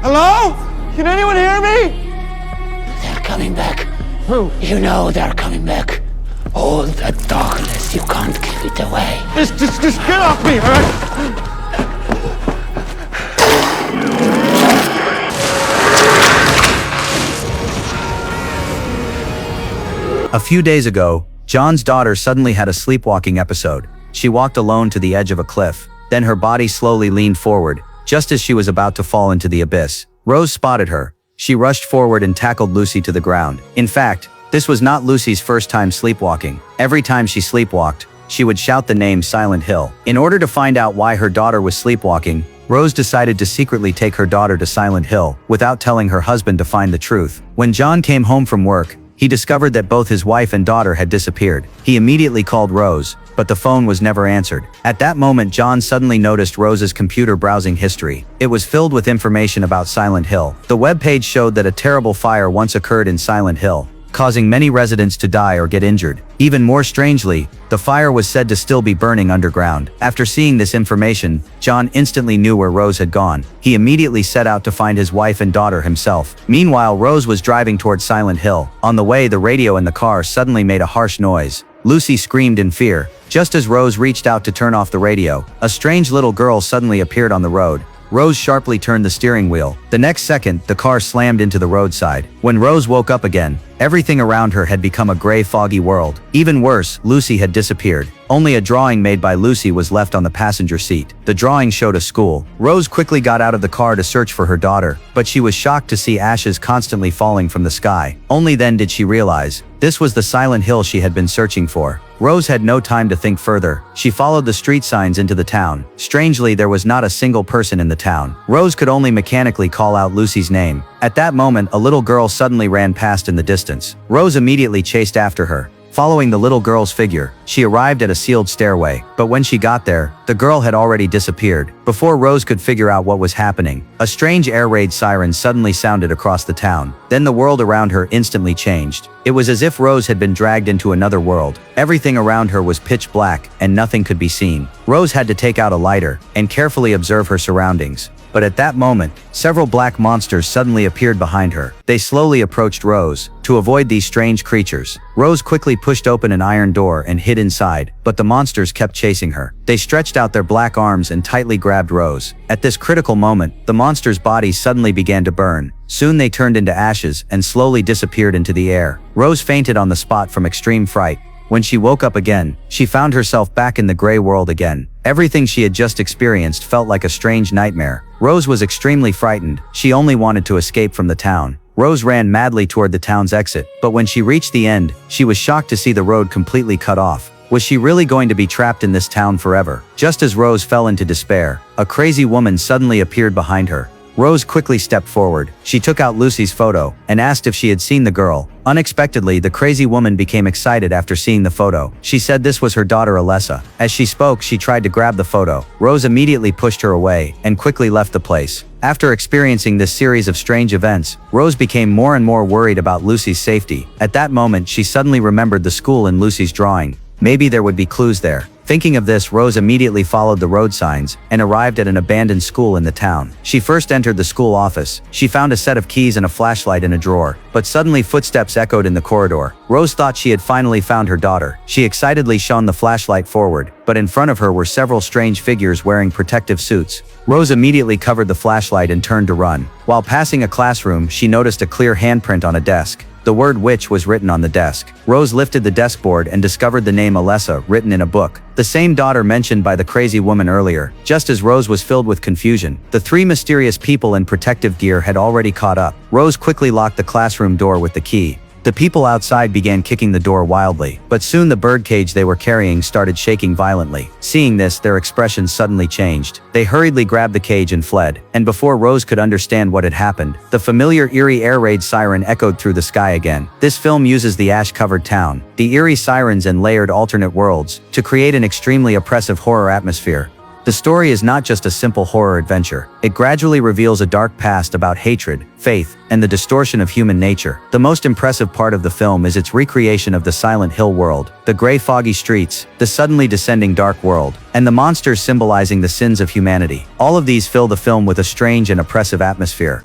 Hello? Can anyone hear me? They're coming back. Who? You know they're coming back. All that darkness, you can't keep it away. Just get off me, all right? A few days ago, John's daughter suddenly had a sleepwalking episode. She walked alone to the edge of a cliff. Then her body slowly leaned forward, just as she was about to fall into the abyss. Rose spotted her. She rushed forward and tackled Lucy to the ground. In fact, this was not Lucy's first time sleepwalking. Every time she sleepwalked, she would shout the name Silent Hill. In order to find out why her daughter was sleepwalking, Rose decided to secretly take her daughter to Silent Hill without telling her husband to find the truth. When John came home from work, he discovered that both his wife and daughter had disappeared. He immediately called Rose, but the phone was never answered. At that moment, John suddenly noticed Rose's computer browsing history. It was filled with information about Silent Hill. The web page showed that a terrible fire once occurred in Silent Hill, causing many residents to die or get injured. Even more strangely, the fire was said to still be burning underground. After seeing this information, John instantly knew where Rose had gone. He immediately set out to find his wife and daughter himself. Meanwhile, Rose was driving towards Silent Hill. On the way, the radio in the car suddenly made a harsh noise. Lucy screamed in fear. Just as Rose reached out to turn off the radio, a strange little girl suddenly appeared on the road. Rose sharply turned the steering wheel. The next second, the car slammed into the roadside. When Rose woke up again, everything around her had become a gray, foggy world. Even worse, Lucy had disappeared. Only a drawing made by Lucy was left on the passenger seat. The drawing showed a school. Rose quickly got out of the car to search for her daughter, but she was shocked to see ashes constantly falling from the sky. Only then did she realize this was the Silent Hill she had been searching for. Rose had no time to think further. She followed the street signs into the town. Strangely, there was not a single person in the town. Rose could only mechanically call out Lucy's name. At that moment, a little girl suddenly ran past in the distance. Rose immediately chased after her. Following the little girl's figure, she arrived at a sealed stairway, but when she got there, the girl had already disappeared. Before Rose could figure out what was happening, a strange air raid siren suddenly sounded across the town. Then the world around her instantly changed. It was as if Rose had been dragged into another world. Everything around her was pitch black, and nothing could be seen. Rose had to take out a lighter and carefully observe her surroundings. But at that moment, several black monsters suddenly appeared behind her. They slowly approached Rose. To avoid these strange creatures, Rose quickly pushed open an iron door and hid inside, but the monsters kept chasing her. They stretched out their black arms and tightly grabbed Rose. At this critical moment, the monsters' bodies suddenly began to burn. Soon they turned into ashes and slowly disappeared into the air. Rose fainted on the spot from extreme fright. When she woke up again, she found herself back in the gray world again. Everything she had just experienced felt like a strange nightmare. Rose was extremely frightened. She only wanted to escape from the town. Rose ran madly toward the town's exit, but when she reached the end, she was shocked to see the road completely cut off. Was she really going to be trapped in this town forever? Just as Rose fell into despair, a crazy woman suddenly appeared behind her. Rose quickly stepped forward. She took out Lucy's photo and asked if she had seen the girl. Unexpectedly, the crazy woman became excited after seeing the photo. She said this was her daughter Alessa. As she spoke, she tried to grab the photo. Rose immediately pushed her away and quickly left the place. After experiencing this series of strange events, Rose became more and more worried about Lucy's safety. At that moment, she suddenly remembered the school in Lucy's drawing. Maybe there would be clues there. Thinking of this, Rose immediately followed the road signs and arrived at an abandoned school in the town. She first entered the school office. She found a set of keys and a flashlight in a drawer, but suddenly footsteps echoed in the corridor. Rose thought she had finally found her daughter. She excitedly shone the flashlight forward, but in front of her were several strange figures wearing protective suits. Rose immediately covered the flashlight and turned to run. While passing a classroom, she noticed a clear handprint on a desk. The word witch was written on the desk. Rose lifted the desk board and discovered the name Alessa written in a book. The same daughter mentioned by the crazy woman earlier. Just as Rose was filled with confusion, the three mysterious people in protective gear had already caught up. Rose quickly locked the classroom door with the key. The people outside began kicking the door wildly, but soon the birdcage they were carrying started shaking violently. Seeing this, their expressions suddenly changed. They hurriedly grabbed the cage and fled, and before Rose could understand what had happened, the familiar eerie air raid siren echoed through the sky again. This film uses the ash-covered town, the eerie sirens and layered alternate worlds to create an extremely oppressive horror atmosphere. The story is not just a simple horror adventure. It gradually reveals a dark past about hatred, faith, and the distortion of human nature. The most impressive part of the film is its recreation of the Silent Hill world, the gray foggy streets, the suddenly descending dark world, and the monsters symbolizing the sins of humanity. All of these fill the film with a strange and oppressive atmosphere.